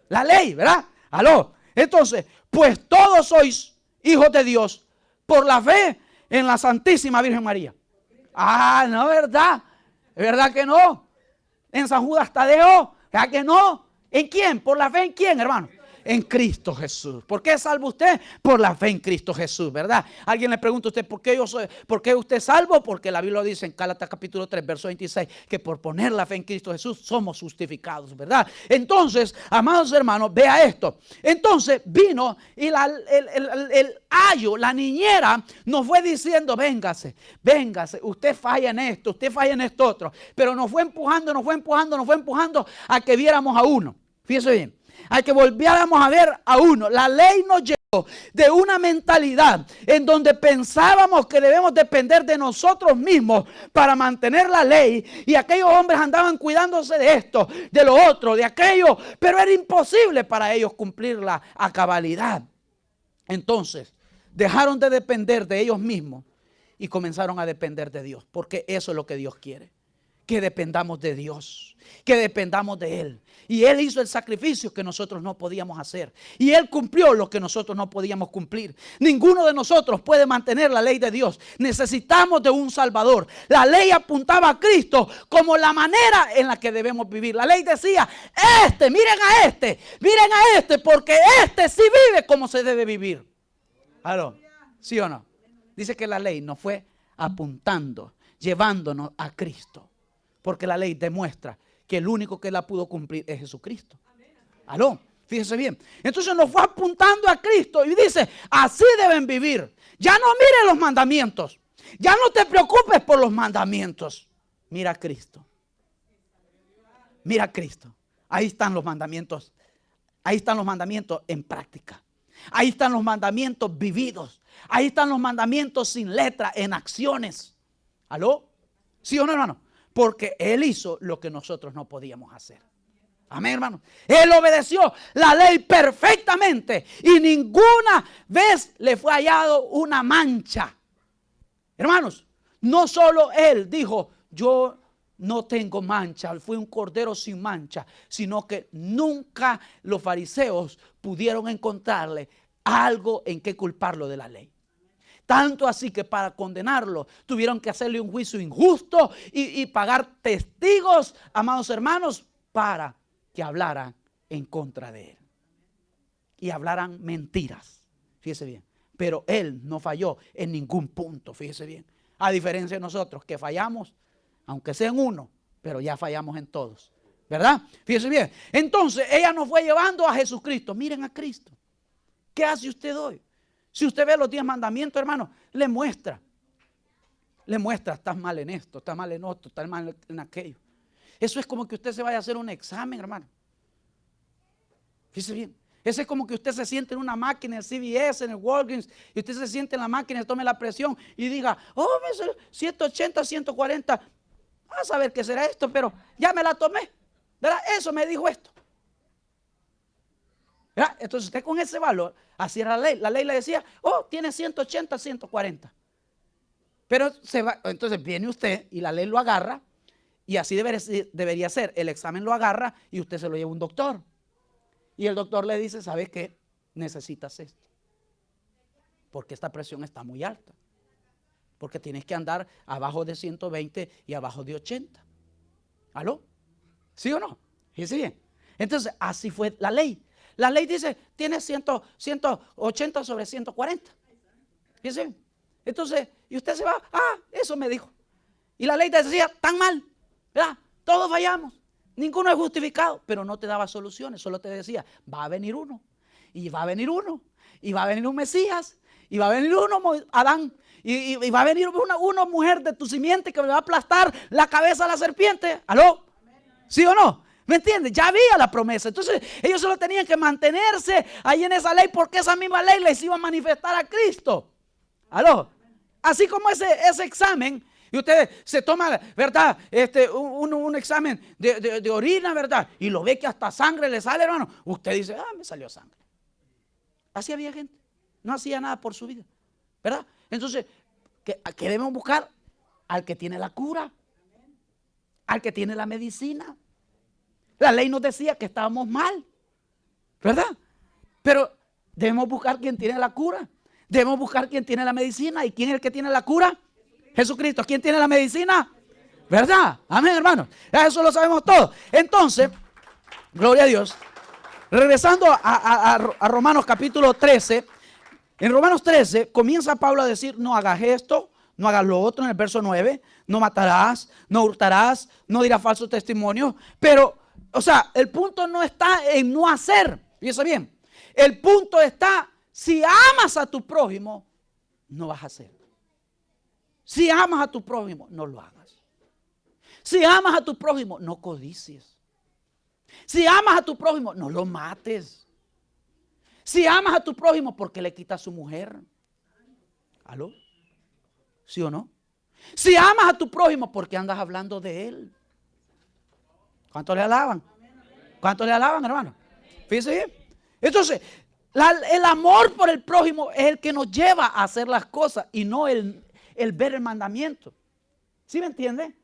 La ley, ¿verdad? Aló. Entonces, pues todos sois hijos de Dios por la fe en la Santísima Virgen María. No, ¿verdad? ¿Es verdad que no? En San Judas Tadeo, ¿verdad que no? ¿En quién? ¿Por la fe en quién, hermano? En Cristo Jesús. ¿Por qué es salvo usted? Por la fe en Cristo Jesús, ¿verdad? Alguien le pregunta a usted, ¿por qué usted es salvo? Porque la Biblia dice en Gálatas capítulo 3, verso 26, que por poner la fe en Cristo Jesús somos justificados, ¿verdad? Entonces, amados hermanos, vea esto. Entonces vino y el ayo, la niñera, nos fue diciendo, véngase, usted falla en esto, usted falla en esto otro. Pero nos fue empujando a que viéramos a uno. Fíjese bien. A que volviéramos a ver a uno. La ley nos llevó de una mentalidad en donde pensábamos que debemos depender de nosotros mismos para mantener la ley, y aquellos hombres andaban cuidándose de esto, de lo otro, de aquello, pero era imposible para ellos cumplirla a cabalidad. Entonces dejaron de depender de ellos mismos y comenzaron a depender de Dios, porque eso es lo que Dios quiere, que dependamos de Dios, que dependamos de Él. Y Él hizo el sacrificio que nosotros no podíamos hacer. Y Él cumplió lo que nosotros no podíamos cumplir. Ninguno de nosotros puede mantener la ley de Dios. Necesitamos de un Salvador. La ley apuntaba a Cristo como la manera en la que debemos vivir. La ley decía, miren a este, porque este sí vive como se debe vivir. ¿Aló? ¿Sí o no? Dice que la ley nos fue apuntando, llevándonos a Cristo. Porque la ley demuestra que el único que la pudo cumplir es Jesucristo. Aló, fíjese bien. Entonces nos fue apuntando a Cristo y dice, así deben vivir. Ya no mire los mandamientos. Ya no te preocupes por los mandamientos. Mira a Cristo. Mira a Cristo. Ahí están los mandamientos. Ahí están los mandamientos en práctica. Ahí están los mandamientos vividos. Ahí están los mandamientos sin letra, en acciones. ¿Aló? ¿Sí o no, hermano? Porque Él hizo lo que nosotros no podíamos hacer. Amén, hermano. Él obedeció la ley perfectamente y ninguna vez le fue hallado una mancha. Hermanos, no solo Él dijo, yo no tengo mancha, fui un cordero sin mancha, sino que nunca los fariseos pudieron encontrarle algo en que culparlo de la ley. Tanto así que para condenarlo tuvieron que hacerle un juicio injusto y pagar testigos, amados hermanos, para que hablaran en contra de él. Y hablaran mentiras. Fíjese bien. Pero él no falló en ningún punto, fíjese bien. A diferencia de nosotros que fallamos, aunque sea en uno, pero ya fallamos en todos. ¿Verdad? Fíjese bien. Entonces ella nos fue llevando a Jesucristo. Miren a Cristo. ¿Qué hace usted hoy? Si usted ve los 10 mandamientos, hermano, le muestra, estás mal en esto, estás mal en otro, estás mal en aquello. Eso es como que usted se vaya a hacer un examen, hermano. Fíjese bien. Eso es como que usted se siente en una máquina, en el CVS, en el Walgreens, y usted se siente en la máquina, tome la presión y diga, 180, 140, a saber qué será esto, pero ya me la tomé. ¿Verdad? Eso me dijo esto. ¿Verdad? Entonces usted con ese valor, así era la ley. La ley le decía, tiene 180, 140. Pero entonces viene usted y la ley lo agarra, y así debería ser. El examen lo agarra y usted se lo lleva a un doctor. Y el doctor le dice, ¿sabes qué? Necesitas esto. Porque esta presión está muy alta. Porque tienes que andar abajo de 120 y abajo de 80. ¿Aló? ¿Sí o no? Fíjese bien. Entonces así fue la ley. La ley dice, tiene 180 sobre 140. Fíjese. Entonces, y usted se va, eso me dijo. Y la ley te decía, tan mal, ¿verdad? Todos fallamos, ninguno es justificado, pero no te daba soluciones, solo te decía, va a venir uno, y va a venir uno, y va a venir un Mesías, y va a venir uno, Adán, y va a venir una mujer de tu simiente que me va a aplastar la cabeza a la serpiente. ¿Aló? ¿Sí o no? ¿Me entiendes? Ya había la promesa. Entonces ellos solo tenían que mantenerse ahí en esa ley, porque esa misma ley les iba a manifestar a Cristo. ¿Aló? Así como ese examen, y usted se toma, ¿verdad? Un examen de orina, ¿verdad? Y lo ve que hasta sangre le sale, hermano. Usted dice, me salió sangre. Así había gente. No hacía nada por su vida, ¿verdad? Entonces, ¿qué debemos buscar? Al que tiene la cura, al que tiene la medicina. La ley nos decía que estábamos mal, ¿verdad? Pero debemos buscar quien tiene la cura. Debemos buscar quien tiene la medicina. ¿Y quién es el que tiene la cura? Jesucristo. ¿Quién tiene la medicina? ¿Verdad? Amén, hermanos. Eso lo sabemos todos. Entonces, gloria a Dios. Regresando a Romanos capítulo 13. En Romanos 13 comienza Pablo a decir, no hagas esto, no hagas lo otro, en el verso 9, no matarás, no hurtarás, no dirás falso testimonio. Pero, o sea, el punto no está en no hacer, fíjese bien. El punto está, si amas a tu prójimo, no vas a hacer. Si amas a tu prójimo, no lo hagas. Si amas a tu prójimo, no codicies. Si amas a tu prójimo, no lo mates. Si amas a tu prójimo, ¿por qué le quitas a su mujer? ¿Aló? ¿Sí o no? Si amas a tu prójimo, ¿por qué andas hablando de él? ¿Cuánto le alaban? ¿Cuánto le alaban, hermano? Fíjense bien. Entonces, el amor por el prójimo es el que nos lleva a hacer las cosas y no el ver el mandamiento. ¿Sí me entiende?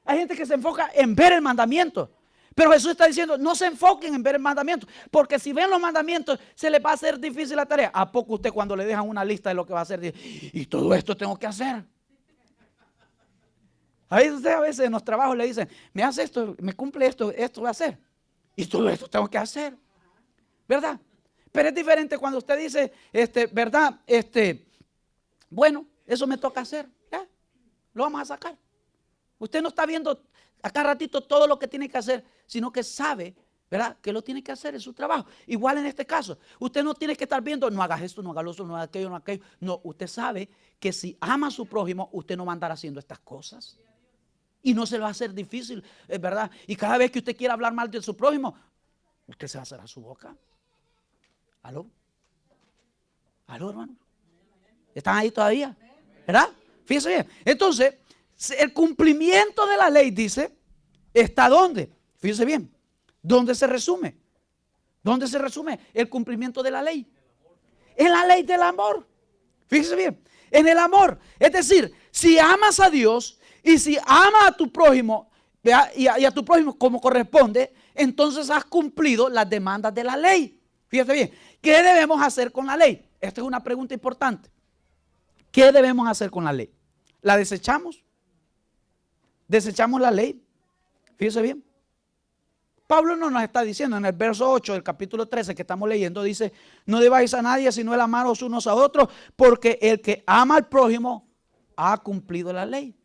Hay gente que se enfoca en ver el mandamiento. Pero Jesús está diciendo, no se enfoquen en ver el mandamiento, porque si ven los mandamientos, se les va a hacer difícil la tarea. ¿A poco usted cuando le dejan una lista de lo que va a hacer, dice, y todo esto tengo que hacer? A veces en los trabajos le dicen, me hace esto, me cumple esto, esto va a hacer. Y todo esto tengo que hacer. ¿Verdad? Pero es diferente cuando usted dice, ¿verdad? Bueno, eso me toca hacer. Ya, lo vamos a sacar. Usted no está viendo acá ratito todo lo que tiene que hacer, sino que sabe, ¿verdad?, que lo tiene que hacer en su trabajo. Igual en este caso, usted no tiene que estar viendo, no hagas esto, no hagas lo otro, no hagas aquello, no hagas aquello. No, usted sabe que si ama a su prójimo, usted no va a andar haciendo estas cosas. Y no se le va a hacer difícil, ¿verdad? Y cada vez que usted quiera hablar mal de su prójimo, usted se va a cerrar su boca. ¿Aló? ¿Aló, hermano? ¿Están ahí todavía? ¿Verdad? Fíjense bien. Entonces, el cumplimiento de la ley, dice, ¿está dónde? Fíjense bien. ¿Dónde se resume? ¿Dónde se resume el cumplimiento de la ley? En la ley del amor. Fíjense bien. En el amor. Es decir, si amas a Dios y si amas a tu prójimo y a tu prójimo como corresponde, entonces has cumplido las demandas de la ley. Fíjate bien. ¿Qué debemos hacer con la ley? Esta es una pregunta importante. ¿Qué debemos hacer con la ley? ¿La desechamos? ¿Desechamos la ley? Fíjese bien. Pablo no nos está diciendo en el verso 8 del capítulo 13 que estamos leyendo, dice, no debáis a nadie sino el amaros unos a otros, porque el que ama al prójimo ha cumplido la ley.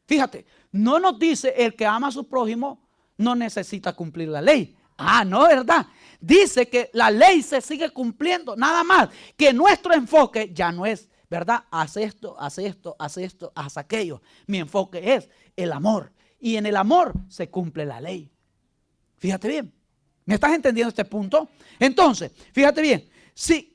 Fíjate, no nos dice el que ama a su prójimo no necesita cumplir la ley. Ah, no, ¿verdad? Dice que la ley se sigue cumpliendo, nada más que nuestro enfoque ya no es, ¿verdad? Haz esto, haz esto, haz esto, haz aquello. Mi enfoque es el amor. Y en el amor se cumple la ley. Fíjate bien. ¿Me estás entendiendo este punto? Entonces, fíjate bien.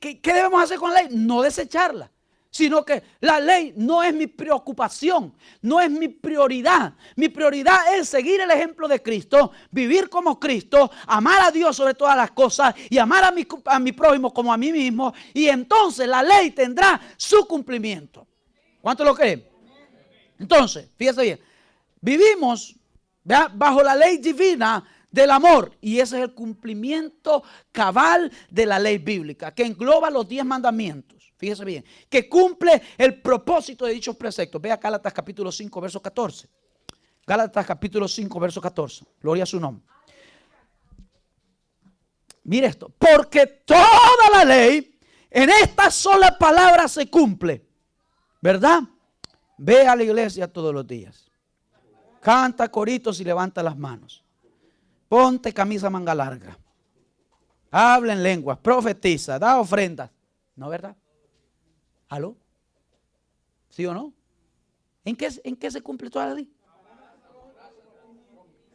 ¿Qué debemos hacer con la ley? No desecharla. Sino que la ley no es mi preocupación, no es mi prioridad. Mi prioridad es seguir el ejemplo de Cristo, vivir como Cristo, amar a Dios sobre todas las cosas y amar a mi prójimo como a mí mismo. Y entonces la ley tendrá su cumplimiento. ¿Cuánto lo creen? Entonces, fíjate bien, vivimos, ¿verdad?, bajo la ley divina del amor, y ese es el cumplimiento cabal de la ley bíblica, que engloba los 10 mandamientos. Fíjese bien, que cumple el propósito de dichos preceptos. Ve a Gálatas capítulo 5, verso 14. Gálatas capítulo 5, verso 14. Gloria a su nombre. Mire esto. Porque toda la ley en esta sola palabra se cumple. ¿Verdad? Ve a la iglesia todos los días. Canta coritos y levanta las manos. Ponte camisa manga larga. Habla en lenguas. Profetiza. Da ofrendas. ¿No, verdad? ¿Aló? ¿Sí o no? ¿En qué se cumple toda la ley?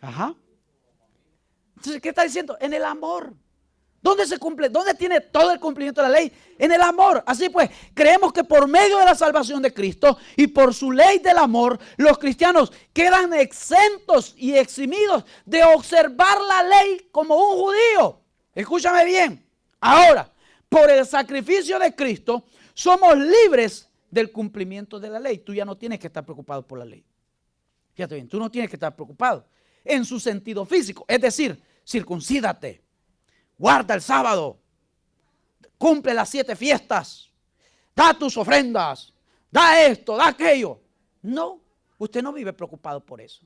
Ajá. Entonces, ¿qué está diciendo? En el amor. ¿Dónde se cumple? ¿Dónde tiene todo el cumplimiento de la ley? En el amor. Así pues, creemos que por medio de la salvación de Cristo y por su ley del amor, los cristianos quedan exentos y eximidos de observar la ley como un judío. Escúchame bien. Ahora, por el sacrificio de Cristo, somos libres del cumplimiento de la ley. Tú ya no tienes que estar preocupado por la ley. Fíjate bien, tú no tienes que estar preocupado en su sentido físico. Es decir, circuncídate, guarda el sábado, cumple las 7 fiestas, da tus ofrendas, da esto, da aquello. No, usted no vive preocupado por eso.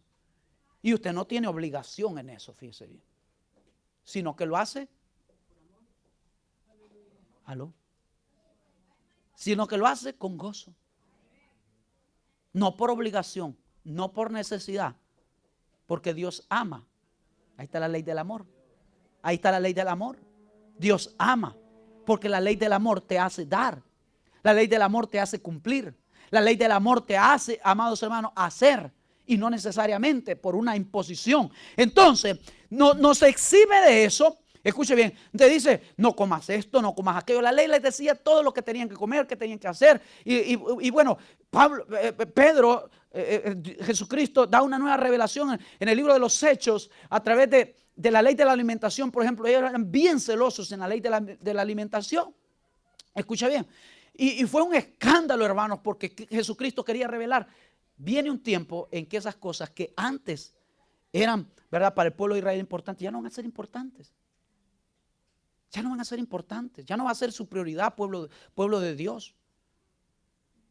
Y usted no tiene obligación en eso, fíjese bien. Sino que lo hace ¿Aló? Sino que lo hace con gozo. No por obligación, no por necesidad, porque Dios ama. Ahí está la ley del amor. Ahí está la ley del amor. Dios ama, porque la ley del amor te hace dar. La ley del amor te hace cumplir. La ley del amor te hace, amados hermanos, hacer. Y no necesariamente por una imposición. Entonces, no se exime de eso. Escuche bien, te dice, no comas esto, no comas aquello. La ley les decía todo lo que tenían que comer, que tenían que hacer. Y bueno, Pedro, Jesucristo da una nueva revelación en el libro de los Hechos a través de la ley de la alimentación. Por ejemplo, ellos eran bien celosos en la ley de la alimentación. Escucha bien. Y fue un escándalo, hermanos, porque Jesucristo quería revelar. Viene un tiempo en que esas cosas que antes eran, ¿verdad?, para el pueblo de Israel importantes, ya no van a ser importantes. Ya no van a ser importantes. Ya no va a ser su prioridad, pueblo de Dios.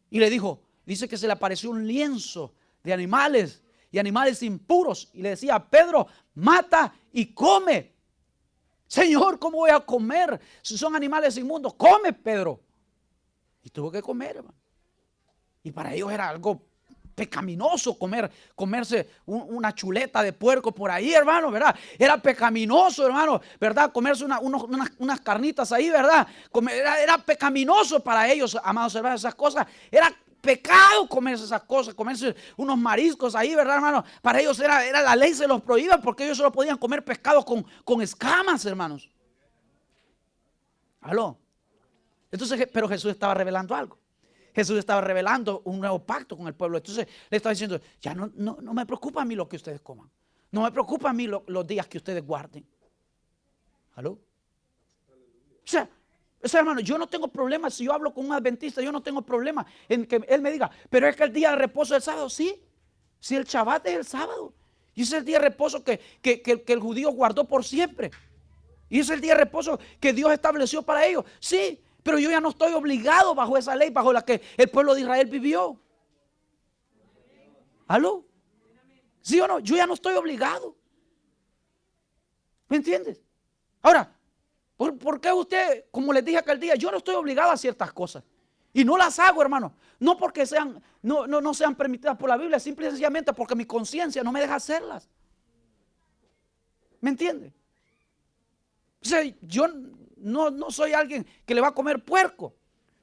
Y le dijo, dice que se le apareció un lienzo de animales y animales impuros. Y le decía a Pedro, mata y come. Señor, ¿cómo voy a comer si son animales inmundos? Come, Pedro. Y tuvo que comer, hermano. Y para ellos era algo pecaminoso comerse una chuleta de puerco por ahí, hermano, ¿verdad? Era pecaminoso, hermano, ¿verdad? Comerse unas carnitas ahí, ¿verdad? Era pecaminoso para ellos, amados hermanos, esas cosas. Era pecado comerse esas cosas, comerse unos mariscos ahí, ¿verdad, hermano? Para ellos era la ley, se los prohibía porque ellos solo podían comer pescado con escamas, hermanos. ¿Aló? Entonces, pero Jesús estaba revelando algo. Jesús estaba revelando un nuevo pacto con el pueblo. Entonces le estaba diciendo, ya no me preocupa a mí lo que ustedes coman. No me preocupa a mí los días que ustedes guarden. ¿Aló? O sea, hermano, yo no tengo problema. Si yo hablo con un adventista, yo no tengo problema en que él me diga, pero es que el día de reposo es el sábado. Sí, si el Shabbat es el sábado. Y ese es el día de reposo que el judío guardó por siempre. Y ese es el día de reposo que Dios estableció para ellos. Sí. Pero yo ya no estoy obligado bajo esa ley, bajo la que el pueblo de Israel vivió. ¿Aló? ¿Sí o no? Yo ya no estoy obligado. ¿Me entiendes? Ahora, ¿por qué usted, como les dije aquel día, yo no estoy obligado a ciertas cosas? Y no las hago, hermano. No porque no sean permitidas por la Biblia, simple y sencillamente porque mi conciencia no me deja hacerlas. ¿Me entiende? O sea, yo no soy alguien que le va a comer puerco.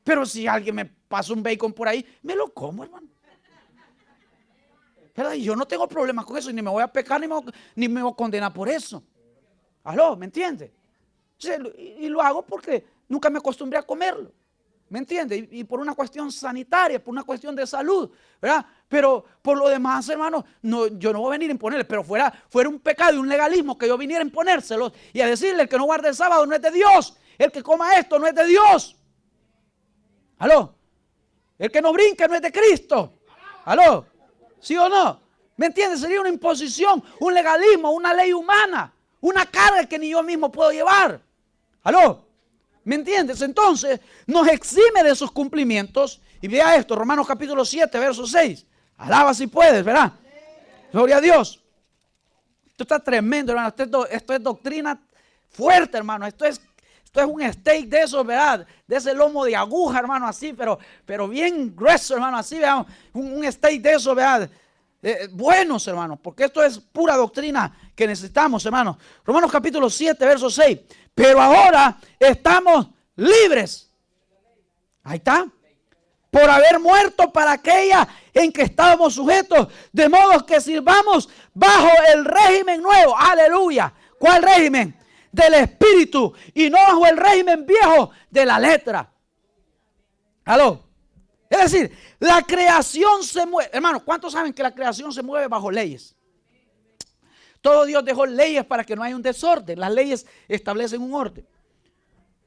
Pero si alguien me pasa un bacon por ahí, me lo como, hermano. ¿Verdad? Y yo no tengo problemas con eso, ni me voy a pecar, ni me voy a condenar por eso. ¿Aló? ¿Me entiende? O sea, y lo hago porque nunca me acostumbré a comerlo. ¿Me entiende? Y por una cuestión sanitaria, por una cuestión de salud, ¿verdad? Pero por lo demás, hermano, yo no voy a venir a imponerle, pero fuera un pecado y un legalismo que yo viniera a imponérselos y a decirle: el que no guarde el sábado no es de Dios, el que coma esto no es de Dios. ¿Aló? El que no brinque no es de Cristo. ¿Aló? ¿Sí o no? ¿Me entiende? Sería una imposición, un legalismo, una ley humana, una carga que ni yo mismo puedo llevar. ¿Aló? ¿Me entiendes? Entonces nos exime de esos cumplimientos. Y vea esto, Romanos capítulo 7, verso 6. Alaba si puedes, ¿verdad? Gloria a Dios. Esto está tremendo, hermano. Esto es doctrina fuerte, hermano. Esto es un steak de esos, ¿verdad? De ese lomo de aguja, hermano, así, pero bien grueso, hermano, así, veamos. Un steak de esos, ¿verdad? Buenos, hermanos, porque esto es pura doctrina que necesitamos, hermanos. Romanos capítulo 7, verso 6. Pero ahora estamos libres. Ahí está. Por haber muerto para aquella en que estábamos sujetos, de modo que sirvamos bajo el régimen nuevo. Aleluya. ¿Cuál régimen? Del espíritu, y no bajo el régimen viejo de la letra. ¿Aló? Es decir, la creación se mueve. Hermanos, ¿cuántos saben que la creación se mueve bajo leyes? Todo Dios dejó leyes para que no haya un desorden. Las leyes establecen un orden.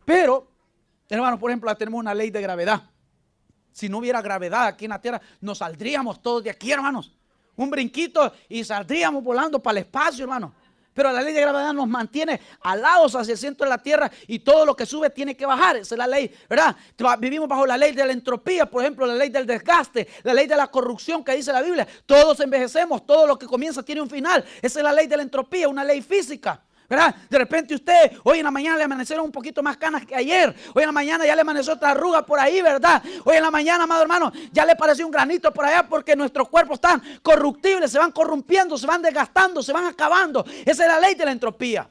Pero, hermanos, por ejemplo, tenemos una ley de gravedad. Si no hubiera gravedad aquí en la tierra, nos saldríamos todos de aquí, hermanos. Un brinquito y saldríamos volando para el espacio, hermanos. Pero la ley de gravedad nos mantiene alados hacia el centro de la tierra y todo lo que sube tiene que bajar. Esa es la ley, ¿verdad? Vivimos bajo la ley de la entropía, por ejemplo, la ley del desgaste, la ley de la corrupción que dice la Biblia. Todos envejecemos, todo lo que comienza tiene un final. Esa es la ley de la entropía, una ley física, ¿verdad? De repente usted, hoy en la mañana le amanecieron un poquito más canas que ayer. Hoy en la mañana ya le amaneció otra arruga por ahí, ¿verdad? Hoy en la mañana, amado hermano, ya le pareció un granito por allá porque nuestros cuerpos están corruptibles, se van corrompiendo, se van desgastando, se van acabando. Esa es la ley de la entropía.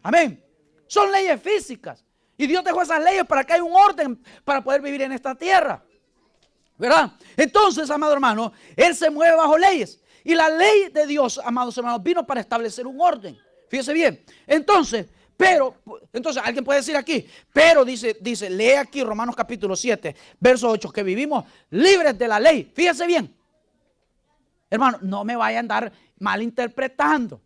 Amén. Son leyes físicas. Y Dios dejó esas leyes para que haya un orden para poder vivir en esta tierra, ¿verdad? Entonces, amado hermano, Él se mueve bajo leyes. Y la ley de Dios, amados hermanos, vino para establecer un orden. Fíjese bien. Entonces alguien puede decir aquí, pero dice, lee aquí Romanos capítulo 7, verso 8, que vivimos libres de la ley. Fíjese bien. Hermano, no me vayan a andar malinterpretando.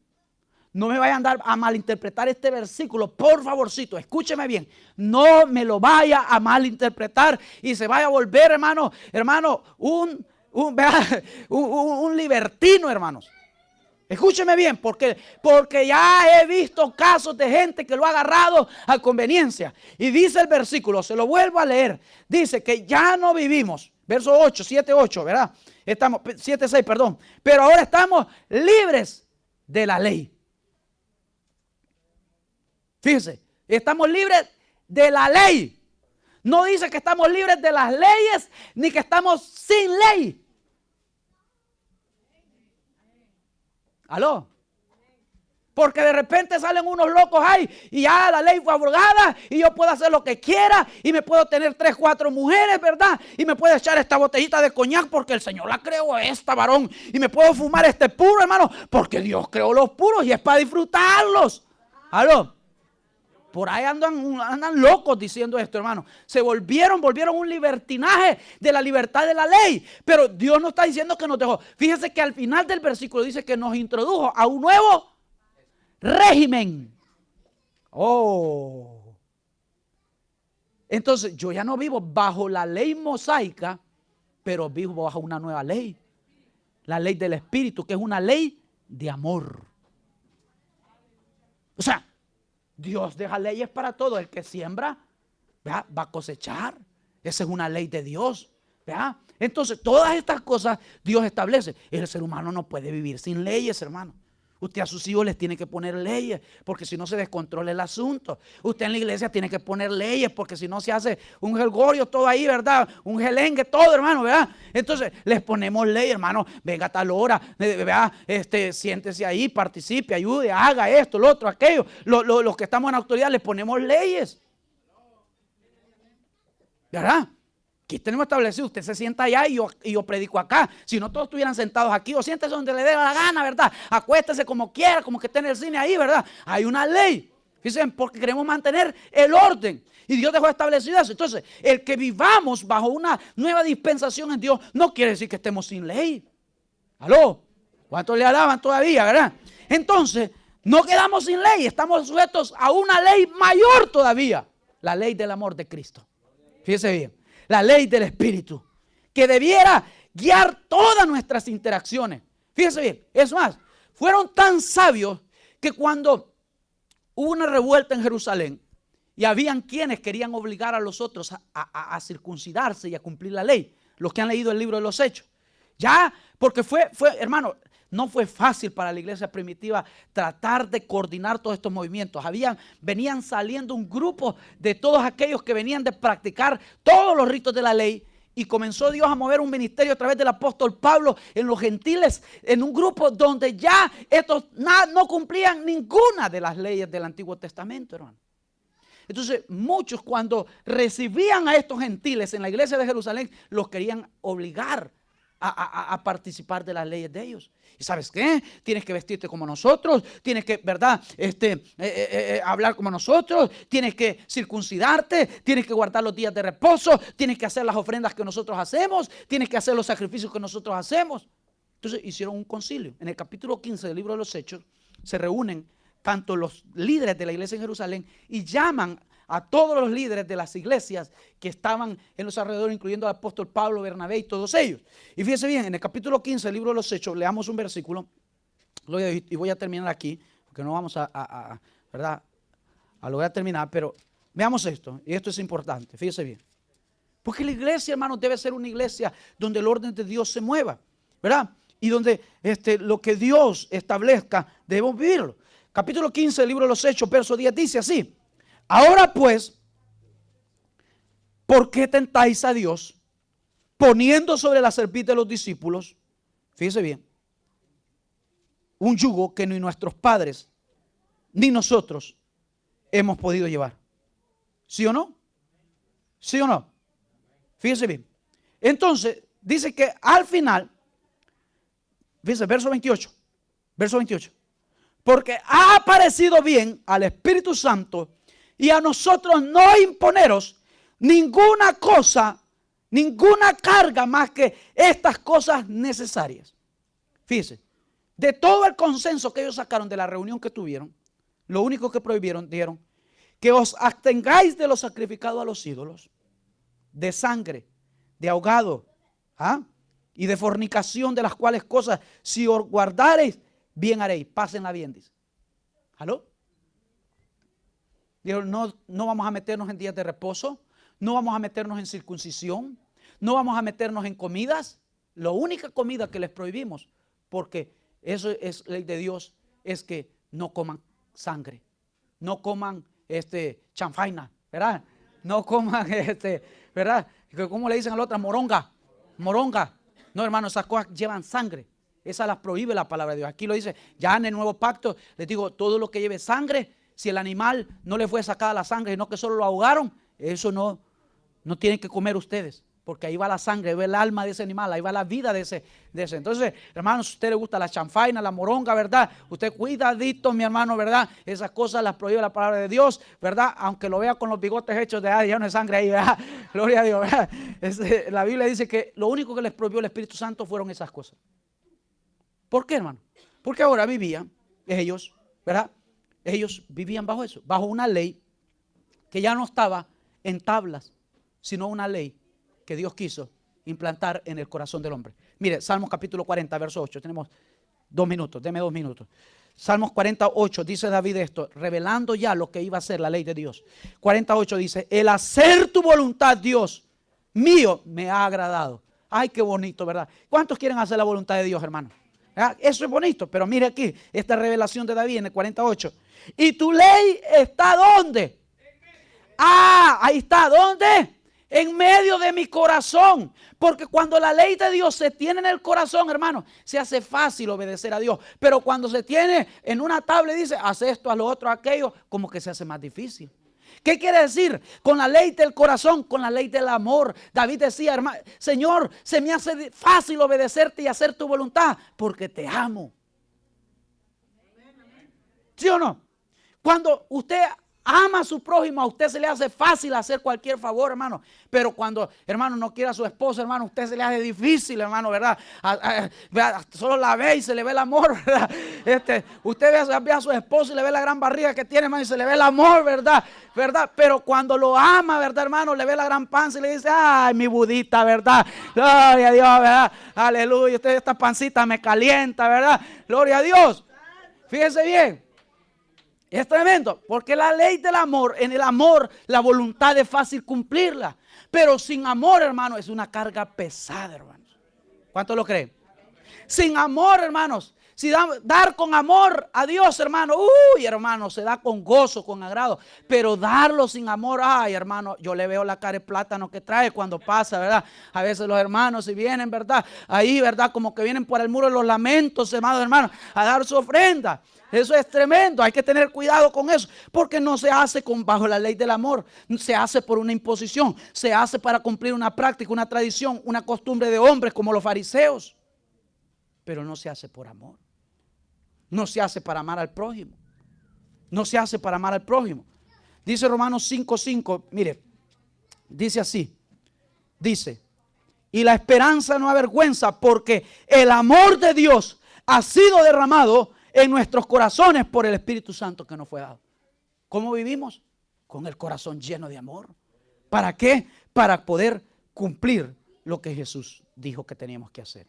No me vayan a andar a malinterpretar este versículo. Por favorcito, escúcheme bien. No me lo vaya a malinterpretar y se vaya a volver, hermano, un libertino, hermanos. Escúcheme bien, porque ya he visto casos de gente que lo ha agarrado a conveniencia. Y dice el versículo, se lo vuelvo a leer. Dice que ya no vivimos, verso 8, 7, 8, ¿verdad? 7, 6, perdón. Pero ahora estamos libres de la ley. Fíjense, estamos libres de la ley. No dice que estamos libres de las leyes, ni que estamos sin ley. ¿Aló? Porque de repente salen unos locos ahí y ya la ley fue abrogada y yo puedo hacer lo que quiera y me puedo tener 3, 4 mujeres, ¿verdad? Y me puedo echar esta botellita de coñac porque el Señor la creó esta, varón. Y me puedo fumar este puro, hermano, porque Dios creó los puros y es para disfrutarlos. ¿Aló? Por ahí andan locos diciendo esto, hermano. Se volvieron un libertinaje de la libertad de la ley. Pero Dios no está diciendo que nos dejó. Fíjese que al final del versículo dice que nos introdujo a un nuevo régimen. Oh. Entonces yo ya no vivo bajo la ley mosaica, pero vivo bajo una nueva ley. La ley del Espíritu, que es una ley de amor. O sea, Dios deja leyes para todo. El que siembra, ¿verdad?, va a cosechar. Esa es una ley de Dios, ¿verdad? Entonces, todas estas cosas Dios establece. El ser humano no puede vivir sin leyes, hermano. Usted a sus hijos les tiene que poner leyes, porque si no se descontrola el asunto. Usted en la iglesia tiene que poner leyes, porque si no se hace un jelgorio todo ahí, ¿verdad? Un gelengue todo, hermano, ¿verdad? Entonces les ponemos ley, hermano. Venga a tal hora, ¿verdad? Siéntese ahí, participe, ayude, haga esto, lo otro, aquello. Los que estamos en autoridad les ponemos leyes, ¿verdad? Aquí tenemos establecido, usted se sienta allá y yo predico acá. Si no todos estuvieran sentados aquí, o siéntese donde le dé la gana, ¿verdad? Acuéstese como quiera, como que esté en el cine ahí, ¿verdad? Hay una ley. Fíjense, porque queremos mantener el orden. Y Dios dejó establecido eso. Entonces, el que vivamos bajo una nueva dispensación en Dios no quiere decir que estemos sin ley. ¿Aló? ¿Cuántos le alaban todavía, verdad? Entonces, no quedamos sin ley. Estamos sujetos a una ley mayor todavía. La ley del amor de Cristo. Fíjese bien. La ley del Espíritu, que debiera guiar todas nuestras interacciones. Fíjense bien, es más, fueron tan sabios que cuando hubo una revuelta en Jerusalén y habían quienes querían obligar a los otros a circuncidarse y a cumplir la ley, los que han leído el libro de los Hechos, ya, porque fue hermano, no fue fácil para la iglesia primitiva tratar de coordinar todos estos movimientos. Venían saliendo un grupo de todos aquellos que venían de practicar todos los ritos de la ley. Y comenzó Dios a mover un ministerio a través del apóstol Pablo en los gentiles, en un grupo donde ya estos no cumplían ninguna de las leyes del Antiguo Testamento, hermano. Entonces muchos, cuando recibían a estos gentiles en la iglesia de Jerusalén, los querían obligar a participar de las leyes de ellos. ¿Y sabes qué? Tienes que vestirte como nosotros, tienes que, ¿verdad? Hablar como nosotros, tienes que circuncidarte, tienes que guardar los días de reposo, tienes que hacer las ofrendas que nosotros hacemos, tienes que hacer los sacrificios que nosotros hacemos. Entonces hicieron un concilio. En el capítulo 15 del libro de los Hechos se reúnen tanto los líderes de la iglesia en Jerusalén y llaman a todos los líderes de las iglesias que estaban en los alrededores, incluyendo al apóstol Pablo, Bernabé y todos ellos. Y fíjense bien, en el capítulo 15 del libro de los Hechos, leamos un versículo, y voy a terminar aquí, porque no vamos ¿verdad? Lo voy a terminar, pero veamos esto, y esto es importante, fíjense bien. Porque la iglesia, hermanos, debe ser una iglesia donde el orden de Dios se mueva, ¿verdad? Y donde lo que Dios establezca, debemos vivirlo. capítulo 15 del libro de los Hechos, verso 10, dice así: ahora pues, ¿por qué tentáis a Dios poniendo sobre la serpiente de los discípulos? Fíjese bien, un yugo que ni nuestros padres ni nosotros hemos podido llevar. ¿Sí o no? ¿Sí o no? Fíjese bien. Entonces, dice que al final, fíjese, verso 28, verso 28. Porque ha parecido bien al Espíritu Santo y a nosotros no imponeros ninguna cosa, ninguna carga más que estas cosas necesarias. Fíjese, de todo el consenso que ellos sacaron de la reunión que tuvieron, lo único que prohibieron, dijeron, que os abstengáis de lo sacrificado a los ídolos, de sangre, de ahogado, y de fornicación, de las cuales cosas, si os guardareis, bien haréis. Pásenla bien, dice. ¿Aló? Dijeron, no vamos a meternos en días de reposo, no vamos a meternos en circuncisión, no vamos a meternos en comidas. La única comida que les prohibimos, porque eso es ley de Dios, es que no coman sangre, no coman chanfaina, ¿verdad? No coman ¿verdad? ¿Cómo le dicen a la otra? Moronga. No, hermano, esas cosas llevan sangre. Esas las prohíbe la palabra de Dios. Aquí lo dice, ya en el nuevo pacto, les digo, todo lo que lleve sangre, si el animal no le fue sacada la sangre, sino que solo lo ahogaron, eso no tienen que comer ustedes. Porque ahí va la sangre, ahí va el alma de ese animal, ahí va la vida de ese. Entonces, hermanos, si a usted le gusta la chanfaina, la moronga, ¿verdad? Usted cuidadito, mi hermano, ¿verdad? Esas cosas las prohíbe la palabra de Dios, ¿verdad? Aunque lo vea con los bigotes hechos de ya no hay sangre ahí, ¿verdad? Gloria a Dios, ¿verdad? La Biblia dice que lo único que les prohibió el Espíritu Santo fueron esas cosas. ¿Por qué, hermano? Porque ahora vivían ellos, ¿verdad? Ellos vivían bajo eso, bajo una ley que ya no estaba en tablas, sino una ley que Dios quiso implantar en el corazón del hombre. Mire, Salmos capítulo 40, verso 8. Tenemos 2 minutos, deme 2 minutos. Salmos 48, dice David esto, revelando ya lo que iba a ser la ley de Dios. 48 dice, el hacer tu voluntad, Dios mío, me ha agradado. Ay, qué bonito, ¿verdad? ¿Cuántos quieren hacer la voluntad de Dios, hermano? Eso es bonito, pero mire aquí, esta revelación de David en el 48. ¿Y tu ley está dónde? Ahí está, ¿dónde? En medio de mi corazón. Porque cuando la ley de Dios se tiene en el corazón, hermano, se hace fácil obedecer a Dios. Pero cuando se tiene en una tabla y dice, haz esto, haz lo otro, aquello, como que se hace más difícil. ¿Qué quiere decir? Con la ley del corazón, con la ley del amor. David decía, hermano, Señor, se me hace fácil obedecerte y hacer tu voluntad, porque te amo. ¿Sí o no? Cuando usted ama a su prójimo, a usted se le hace fácil hacer cualquier favor, hermano. Pero cuando, hermano, no quiere a su esposa, hermano, a usted se le hace difícil, hermano, ¿verdad? Solo la ve y se le ve el amor, ¿verdad? Usted ve a su esposa y le ve la gran barriga que tiene, hermano, y se le ve el amor, ¿verdad? Pero cuando lo ama, ¿verdad, hermano? Le ve la gran panza y le dice, ay, mi budita, ¿verdad? Gloria a Dios, ¿verdad? Aleluya, esta pancita me calienta, ¿verdad? Gloria a Dios. Fíjese bien. Es tremendo, porque la ley del amor, en el amor, la voluntad es fácil cumplirla. Pero sin amor, hermano, es una carga pesada, hermanos. ¿Cuántos lo creen? Sin amor, hermanos, si dar con amor a Dios, hermano, hermano, se da con gozo, con agrado. Pero darlo sin amor, ay, hermano, yo le veo la cara de plátano que trae cuando pasa, ¿verdad? A veces los hermanos, si vienen, ¿verdad? Ahí, ¿verdad? Como que vienen por el muro de los lamentos, hermanos, a dar su ofrenda. Eso es tremendo, hay que tener cuidado con eso, porque no se hace bajo la ley del amor, se hace por una imposición, se hace para cumplir una práctica, una tradición, una costumbre de hombres como los fariseos, pero no se hace por amor, no se hace para amar al prójimo, no se hace para amar al prójimo. Dice Romanos 5:5, mire, dice así, dice, y la esperanza no avergüenza, porque el amor de Dios ha sido derramado en nuestros corazones por el Espíritu Santo que nos fue dado. ¿Cómo vivimos? Con el corazón lleno de amor. ¿Para qué? Para poder cumplir lo que Jesús dijo que teníamos que hacer.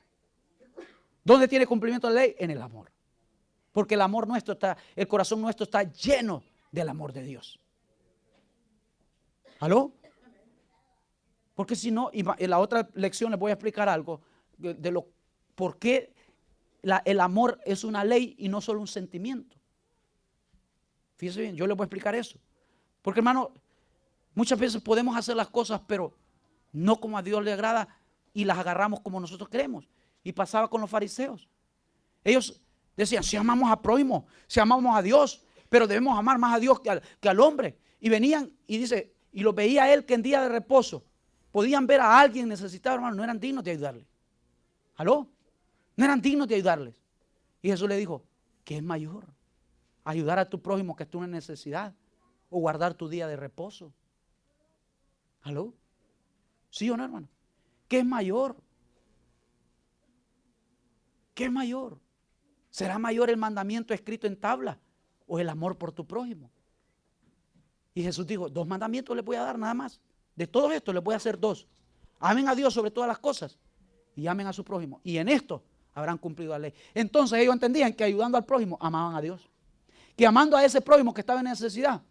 ¿Dónde tiene cumplimiento la ley? En el amor. Porque el amor nuestro está, el corazón nuestro está lleno del amor de Dios. ¿Aló? Porque si no, y en la otra lección les voy a explicar algo de lo por qué el amor es una ley y no solo un sentimiento. Fíjese bien, yo les voy a explicar eso. Porque hermano, muchas veces podemos hacer las cosas, pero no como a Dios le agrada y las agarramos como nosotros queremos. Y pasaba con los fariseos. Ellos decían, si amamos a prójimo, si amamos a Dios, pero debemos amar más a Dios que al hombre. Y venían y dice, y lo veía él que en día de reposo podían ver a alguien necesitado, hermano, no eran dignos de ayudarle. ¿Aló? No eran dignos de ayudarles. Y Jesús le dijo, ¿qué es mayor? Ayudar a tu prójimo que esté en necesidad o guardar tu día de reposo. ¿Aló? ¿Sí o no, hermano? ¿Qué es mayor? ¿Qué es mayor? ¿Será mayor el mandamiento escrito en tabla o el amor por tu prójimo? Y Jesús dijo, 2 mandamientos les voy a dar nada más. De todo esto les voy a hacer 2. Amen a Dios sobre todas las cosas y amen a su prójimo. Y en esto habrán cumplido la ley. Entonces ellos entendían que ayudando al prójimo amaban a Dios. Que amando a ese prójimo que estaba en necesidad.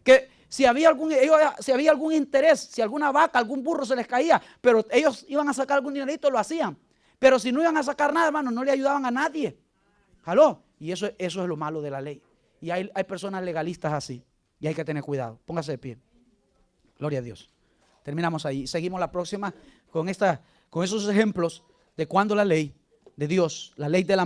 Que si había algún interés, si alguna vaca, algún burro se les caía, pero ellos iban a sacar algún dinerito, lo hacían. Pero si no iban a sacar nada, hermano, no le ayudaban a nadie. ¿Aló? Y eso es lo malo de la ley. Y hay personas legalistas así. Y hay que tener cuidado. Póngase de pie. Gloria a Dios. Terminamos ahí. Seguimos la próxima con esos ejemplos de cuando la ley de Dios, la ley de la